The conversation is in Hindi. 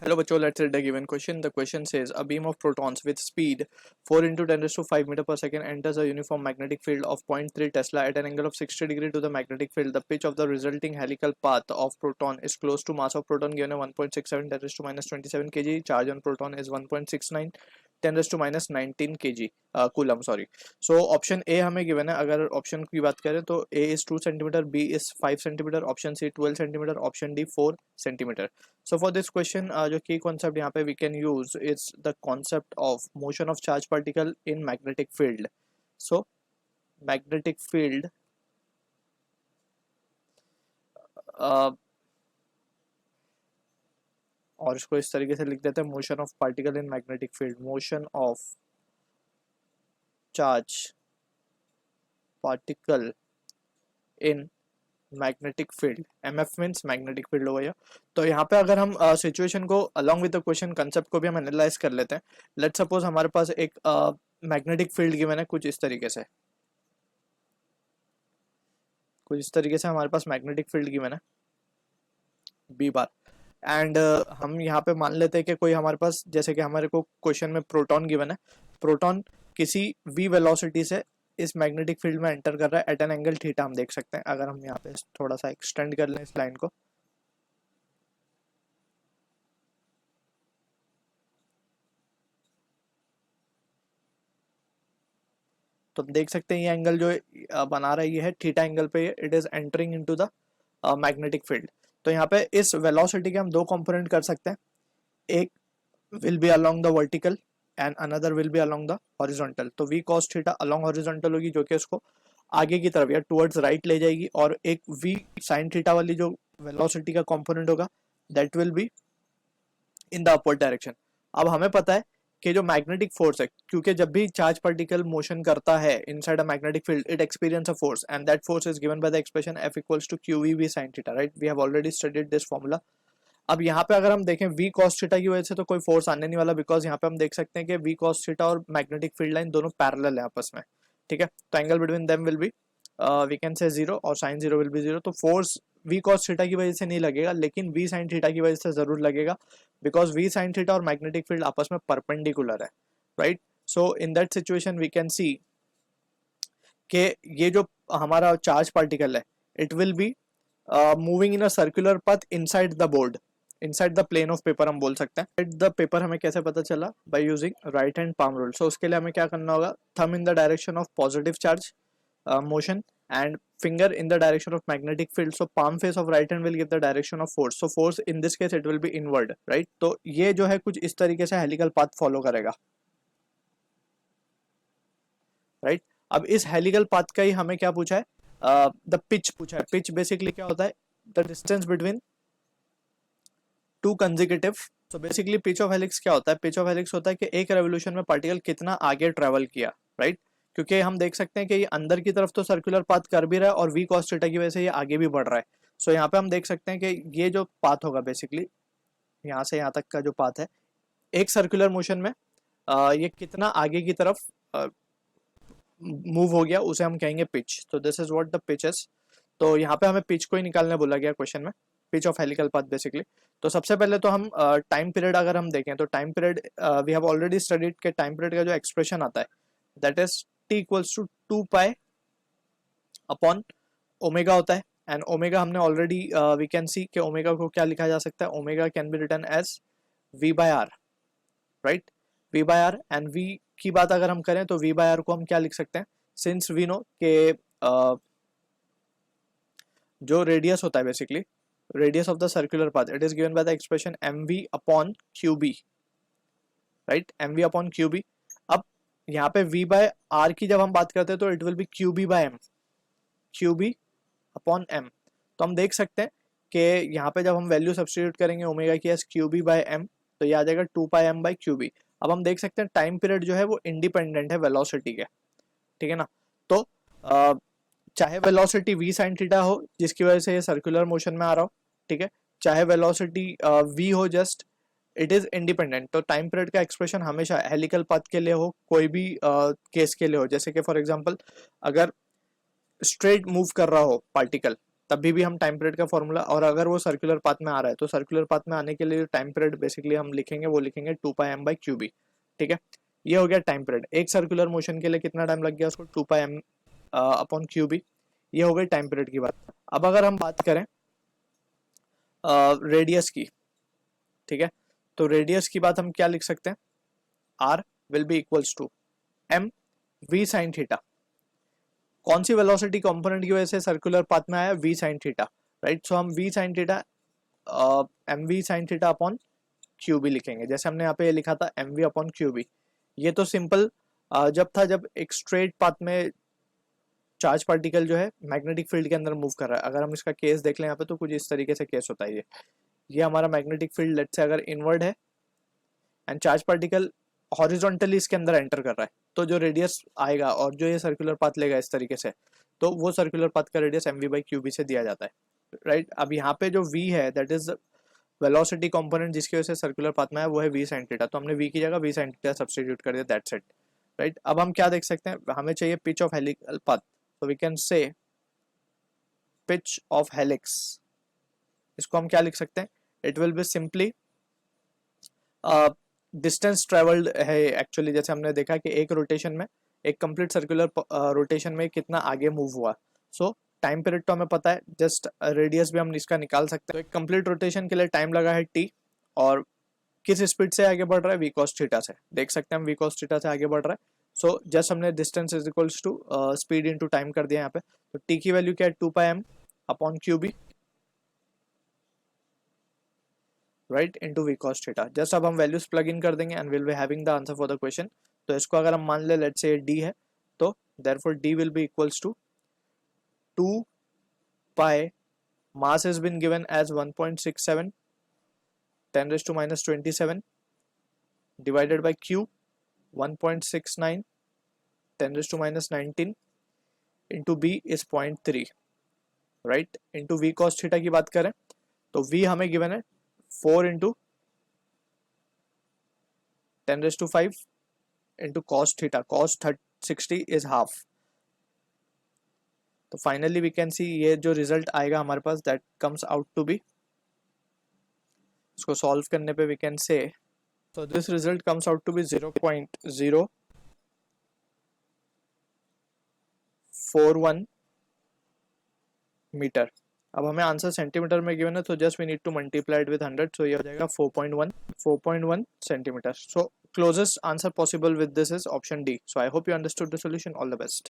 Hello, bachcho. Let's read the given question. The question says a beam of protons with speed 4 into 10 raised to 5 meter per second enters a uniform magnetic field of 0.3 Tesla at an angle of 60 degree to the magnetic field. The pitch of the resulting helical path of proton is close to mass of proton given a 1.67 10 raised to minus 27 kg. Charge on proton is 1.69 10 raised to minus 19 kg coulomb sorry. So option A हमें गिवन है. अगर ऑप्शन की बात करें तो A is 2 centimetre, B is 5 centimetre, option C 12 centimetre, option D 4 centimetre. So for this question, जो key concept यहाँ पे we can use is the concept of motion of charge particle in magnetic field. So magnetic field और इसको इस तरीके से लिख देते हैं motion of particle in magnetic field. Motion of charge particle in magnetic field. MF means magnetic field हो गया. तो यहाँ पे अगर हम सिचुएशन को along with the question concept को भी हम एनालाइज कर लेते हैं. लेट्स सपोज हमारे पास एक मैग्नेटिक फील्ड गिवन है कुछ इस तरीके से. हमारे पास मैग्नेटिक फील्ड गिवन है बी बार. एंड हम यहाँ पे मान लेते हैं कि कोई हमारे पास, जैसे कि हमारे को क्वेश्चन में प्रोटॉन गिवन है. प्रोटॉन किसी v वेलोसिटी से इस मैग्नेटिक फील्ड में एंटर कर रहा है एट एन एंगल थीटा. हम देख सकते हैं अगर हम यहाँ पे थोड़ा सा एक्सटेंड कर लें इस लाइन को, तो हम देख सकते हैं ये एंगल जो बना रहा है ये है थीटा एंगल पे. It is entering into the magnetic field. तो यहाँ पे इस वेलोसिटी के हम दो कंपोनेंट कर सकते हैं. एक will be along the vertical and another will be along the horizontal. तो v cos theta along horizontal होगी जो कि उसको आगे की तरफ या टुवर्ड्स राइट ले जाएगी, और एक v sin थीटा वाली जो वेलोसिटी का कंपोनेंट होगा that will be in the upward direction. अब हमें पता है कि जो मैग्नेटिक फोर्स है, क्योंकि जब भी चार्ज पार्टिकल मोशन करता है inside a magnetic field it experience a force and that force is given by the expression F equals to QV sin theta. Right, we have already studied this formula. अब यहाँ पे अगर हम देखें v cos थीटा की वजह से तो कोई फोर्स आने नहीं वाला, बिकॉज यहाँ पे हम देख सकते हैं कि v cos थीटा और मैग्नेटिक फील्ड लाइन दोनों पैरेलल है आपस में. ठीक है, तो angle between them will be we can say 0 और sin 0 विल बी 0. तो फोर्स v cos थीटा की वजह से नहीं लगेगा, लेकिन v sin थीटा की वजह से जरूर लगेगा, बिकॉज v sin थीटा और मैग्नेटिक फील्ड आपस में परपेंडिकुलर है. Right, so in that situation we can see कि ये जो हमारा चार्ज पार्टिकल है it will be moving in a circular path inside the board, inside the plane of paper हम बोल सकते हैं. द पेपर हमें कैसे पता चला? By using right hand palm rule. So उसके लिए हमें क्या करना होगा? Thumb in the direction of positive charge motion and finger in the direction of magnetic field. So palm face of right hand will give the direction of force. So force in this case it will be inward. Right, तो ये जो है कुछ इस तरीके से हेलिकल पाथ फॉलो करेगा. राइट, अब इस हेलिकल पाथ का ही हमें क्या पूछा है? द पिच पूछा है. पिच बेसिकली क्या होता है? The distance between two consecutive. So basically pitch of helix क्या होता है? पिच ऑफ हेलिक्स होता है कि एक रेवोल्यूशन में पार्टिकल कितना आगे ट्रेवल किया. राइट, क्योंकि हम देख सकते हैं कि ये अंदर की तरफ तो सर्कुलर पाथ कर भी रहा है और v cos थीटा की वजह से ये आगे भी बढ़ रहा है. सो यहाँ पे हम देख सकते हैं कि ये जो पाथ होगा बेसिकली यहाँ से यहाँ तक का जो पाथ है एक सर्कुलर मोशन में ये कितना आगे की तरफ मूव हो गया उसे हम कहेंगे पिच. तो this is what the pitch is. तो यहाँ पे हमें पिच को ही निकालने बोला गया क्वेश्चन में, pitch of helical path basically. तो सबसे पहले तो हम टाइम पीरियड अगर हम देखें तो time period we have already studied के टाइम पीरियड का जो एक्सप्रेशन आता है that is t equals to 2 pi upon omega होता है. एंड ओमेगा हमने ऑलरेडी वी कैन सी कि ओमेगा को क्या लिखा जा सकता है? Omega can be written as v by R. Right, v by R. And v की बात अगर हम करें तो v बाय आर को हम क्या लिख सकते हैं? सिंस वी नो के जो रेडियस होता है basically radius of the circular path it is given by the expression mv upon qb. Right, mv upon qb. अब यहाँ पे v बाय आर की जब हम बात करते हैं तो it will be qb by m, qb upon m. तो हम देख सकते हैं कि यहाँ पे जब हम वैल्यू सब्स्टिट्यूट करेंगे ओमेगा की एस qb बाय m तो ये आ जाएगा 2 पाई m बाय qb. अब हम देख सकते हैं टाइम पीरियड जो है वो इंडिपेंडेंट है वेलोसिटी के. ठीक है ना, तो चाहे वेलोसिटी v sin थीटा हो जिसकी वजह से ये सर्कुलर मोशन में आ रहा हो, ठीक है, चाहे वेलोसिटी v हो जस्ट, इट इज इंडिपेंडेंट. तो टाइम पीरियड का एक्सप्रेशन हमेशा हेलिकल पाथ के लिए हो कोई भी केस के लिए हो. जैसे कि फॉर एग्जांपल अगर स्ट्रेट मूव कर रहा हो पार्टिकल तभी भी हम टाइम पीरियड का फॉर्मूला, और अगर वो सर्कुलर पाथ में आ रहा है तो सर्कुलर पाथ में आने के लिए टाइम पीरियड बेसिकली हम लिखेंगे, वो लिखेंगे 2πm/qb। ठीक है, ये हो गया टाइम पीरियड। एक सर्कुलर मोशन के लिए कितना टाइम लग गया उसको, 2πm/qb। ये हो गई टाइम पीरियड की बात। अब अगर हम बात करें रेडियस की, ठीक है, तो रेडियस की बात हम क्या लिख सकते हैं, r will be equals to m v sin theta. कौन सी वेलोसिटी कंपोनेंट की वजह से सर्कुलर पाथ में आया, v sin theta, right. So हम v sin theta M V sine theta upon Q B लिखेंगे, जैसे हमने यहाँ पे लिखा था M V upon Q B. ये तो सिंपल जब था, जब एक स्ट्रेट पाथ में चार्ज पार्टिकल जो है मैग्नेटिक फील्ड के अंदर मूव कर रहा है। अगर हम इसका केस देख लें यहाँ पे, तो कुछ इस तरीके से केस होता है। ये हमारा मैग्नेटिक फील्ड लेट से अगर इनवर्ड है एंड चार्ज पार्टिकल हॉरिजॉन्टली इसके अंदर एंटर कर रहा है, तो जो रेडियस आएगा और जो ये सर्कुलर पाथ लेगा इस तरीके से, तो वो सर्कुलर पाथ का radius M V by Q B से दिया जाता है, राइट। अब यहाँ पे जो v है दैट इज वेलोसिटी कंपोनेंट जिसकी वजह से सर्कुलर पाथ में है, वो है v sin थीटा। तो हमने v की जगह v sin थीटा सब्स्टिट्यूट कर दिया, दैट्स इट, राइट। अब हम क्या देख सकते हैं, हमें चाहिए पिच ऑफ हेलिकल पाथ, तो we can say pitch of helix. इसको हम क्या लिख सकते हैं, it will be simply distance travelled है एक्चुअली। जैसे हमने देखा कि एक रोटेशन में, एक कंप्लीट सर्कुलर रोटेशन में कितना आगे मूव हुआ। सो टाइम पीरियड तो हमें पता है, जस्ट रेडियस भी हम इसका निकाल सकते हैं। तो एक कंप्लीट रोटेशन के लिए टाइम लगा है t, और किस स्पीड से आगे बढ़ रहा है, v cos थीटा से। देख सकते हैं हम v cos थीटा से आगे बढ़ रहा है। सो जस्ट हमने distance is equals to speed into time कर दिया यहाँ पे। तो t की वैल्यू क्या है, 2πm upon qb, right, into v cos theta. Just अब हम वैल्यूज प्लग इन कर देंगे and will be having the answer for the question. तो इसको अगर हम मान ले, लेट्स से d है, तो therefore d will be equals to 2 pi, mass has been given as 1.67 10 raised to minus 27 divided by q 1.69 10 raised to minus 19 into b is 0.3, right। into v cos theta की बात करें तो v हमें गिवन है 4 into 10 raised to 5 into cos theta, cos 60 is half। तो फाइनली वी कैन सी ये जो रिजल्ट आएगा हमारे पास, that comes out to be, इसको सॉल्व करने पे we can say, so this result comes out to be 0.041 metre. अब हमें आंसर सेंटीमीटर में गिवन है, तो just we need to multiply it with 100, so ये हो जाएगा 4.1 centimetre. So closest answer possible with this is option D. So I hope you understood the solution. All the best.